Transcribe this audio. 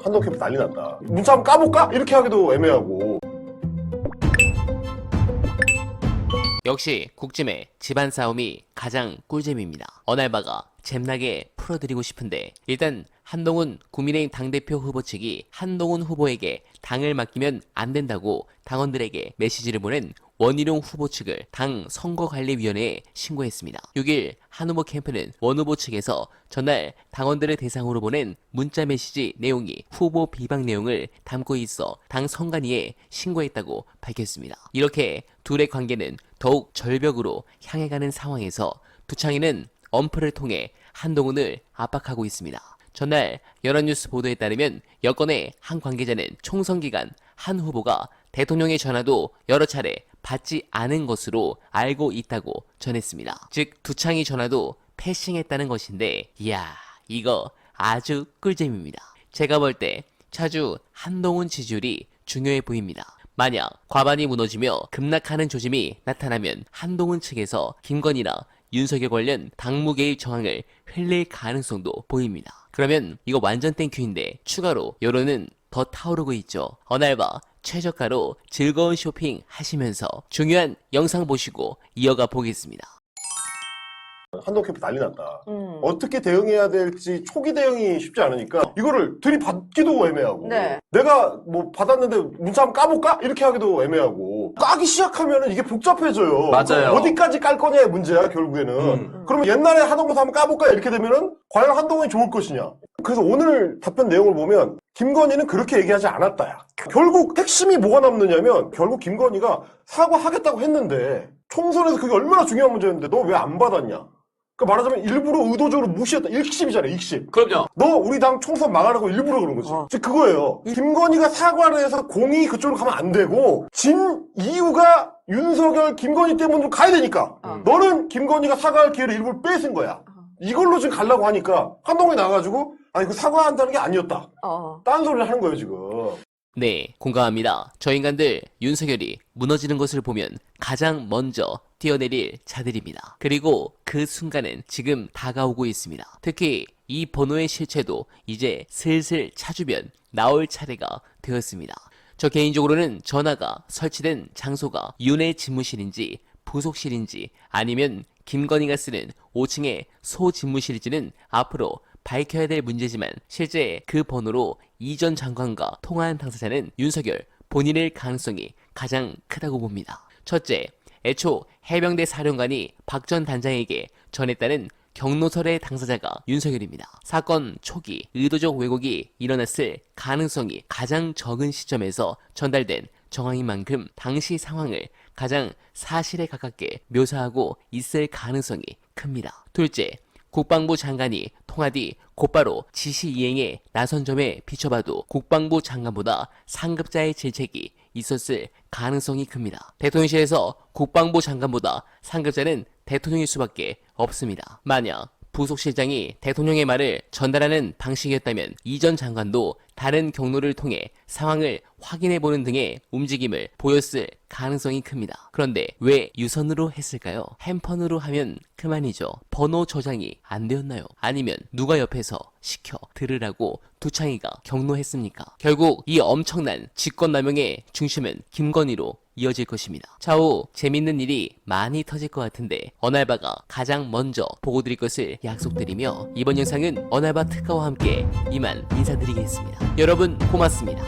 한동 캠프 난리 났다. 문자 한번 까볼까? 이렇게 하기도 애매하고. 역시 국짐의 집안 싸움이 가장 꿀잼입니다. 어느 알바가 잼나게 풀어드리고 싶은데 일단 한동훈 국민의힘 당대표 후보 측이 한동훈 후보에게 당을 맡기면 안 된다고 당원들에게 메시지를 보낸 원희룡 후보 측을 당 선거관리위원회에 신고했습니다. 6일 한 후보 캠프는 원 후보 측에서 전날 당원들을 대상으로 보낸 문자 메시지 내용이 후보 비방 내용을 담고 있어 당 선관위에 신고했다고 밝혔습니다. 이렇게 둘의 관계는 더욱 절벽으로 향해 가는 상황에서 두창인은 엄프를 통해 한동훈을 압박하고 있습니다. 전날 연합뉴스 보도에 따르면 여권의 한 관계자는 총선 기간 한 후보가 대통령의 전화도 여러 차례 받지 않은 것으로 알고 있다고 전했습니다. 즉 두창이 전화도 패싱했다는 것인데 이야 이거 아주 꿀잼입니다. 제가 볼 때 차주 한동훈 지지율이 중요해 보입니다. 만약 과반이 무너지며 급락하는 조짐이 나타나면 한동훈 측에서 김건희나 윤석열 관련 당무 개입 정황을 흘릴 가능성도 보입니다. 그러면 이거 완전 땡큐인데 추가로 여론은 더 타오르고 있죠. 어느 알바 최저가로 즐거운 쇼핑 하시면서 중요한 영상 보시고 이어가 보겠습니다. 한동 캠프 난리 났다. 어떻게 대응해야 될지 초기 대응이 쉽지 않으니까 이거를 들이받기도 애매하고. 네. 내가 뭐 받았는데 문자 한번 까볼까? 이렇게 하기도 애매하고. 까기 시작하면 이게 복잡해져요. 맞아요. 어디까지 깔 거냐의 문제야 결국에는. 그러면 옛날에 하던 거 한번 까볼까? 이렇게 되면은 과연 한동훈이 좋을 것이냐. 그래서 오늘 답변 내용을 보면 김건희는 그렇게 얘기하지 않았다야. 결국 핵심이 뭐가 남느냐면 결국 김건희가 사과하겠다고 했는데 총선에서 그게 얼마나 중요한 문제였는데 너 왜 안 받았냐. 그러니까 말하자면 일부러 의도적으로 무시했다. 일심이잖아요. 일심. 그럼요. 너 우리 당 총선 망하라고 일부러 그런 거지. 즉 그거예요. 김건희가 사과를 해서 공이 그쪽으로 가면 안 되고 진 이유가 윤석열, 김건희 때문으로 가야 되니까. 너는 김건희가 사과할 기회를 일부러 뺏은 거야. 이걸로 지금 가려고 하니까 한동훈이 나가가지고 아니 그 사과한다는 게 아니었다. 딴 소리를 하는 거예요 지금. 네, 공감합니다. 저 인간들 윤석열이 무너지는 것을 보면 가장 먼저 뛰어내릴 자들입니다. 그리고 그 순간은 지금 다가오고 있습니다. 특히 이 번호의 실체도 이제 슬슬 차주변 나올 차례가 되었습니다. 저 개인적으로는 전화가 설치된 장소가 윤의 집무실인지 부속실인지 아니면 김건희가 쓰는 5층의 소집무실인지는 앞으로 밝혀야 될 문제지만 실제 그 번호로 이 전 장관과 통화한 당사자는 윤석열 본인일 가능성이 가장 크다고 봅니다. 첫째, 애초 해병대 사령관이 박 전 단장에게 전했다는 경로설의 당사자가 윤석열입니다. 사건 초기 의도적 왜곡이 일어났을 가능성이 가장 적은 시점에서 전달된 정황인 만큼 당시 상황을 가장 사실에 가깝게 묘사하고 있을 가능성이 큽니다. 둘째, 국방부 장관이 통화 뒤 곧바로 지시 이행에 나선 점에 비춰봐도 국방부 장관보다 상급자의 질책이 있었을 가능성이 큽니다. 대통령실에서 국방부 장관보다 상급자는 대통령일 수밖에 없습니다. 만약 부속실장이 대통령의 말을 전달하는 방식이었다면 이 전 장관도 다른 경로를 통해 상황을 확인해보는 등의 움직임을 보였을 가능성이 큽니다. 그런데 왜 유선으로 했을까요? 핸폰으로 하면 그만이죠. 번호 저장이 안 되었나요? 아니면 누가 옆에서 시켜 들으라고 두창이가 경로했습니까? 결국 이 엄청난 직권남용의 중심은 김건희로 이어질 것입니다. 차후 재밌는 일이 많이 터질 것 같은데 어날바가 가장 먼저 보고드릴 것을 약속드리며 이번 영상은 어날바 특가와 함께 이만 인사드리겠습니다. 여러분 고맙습니다.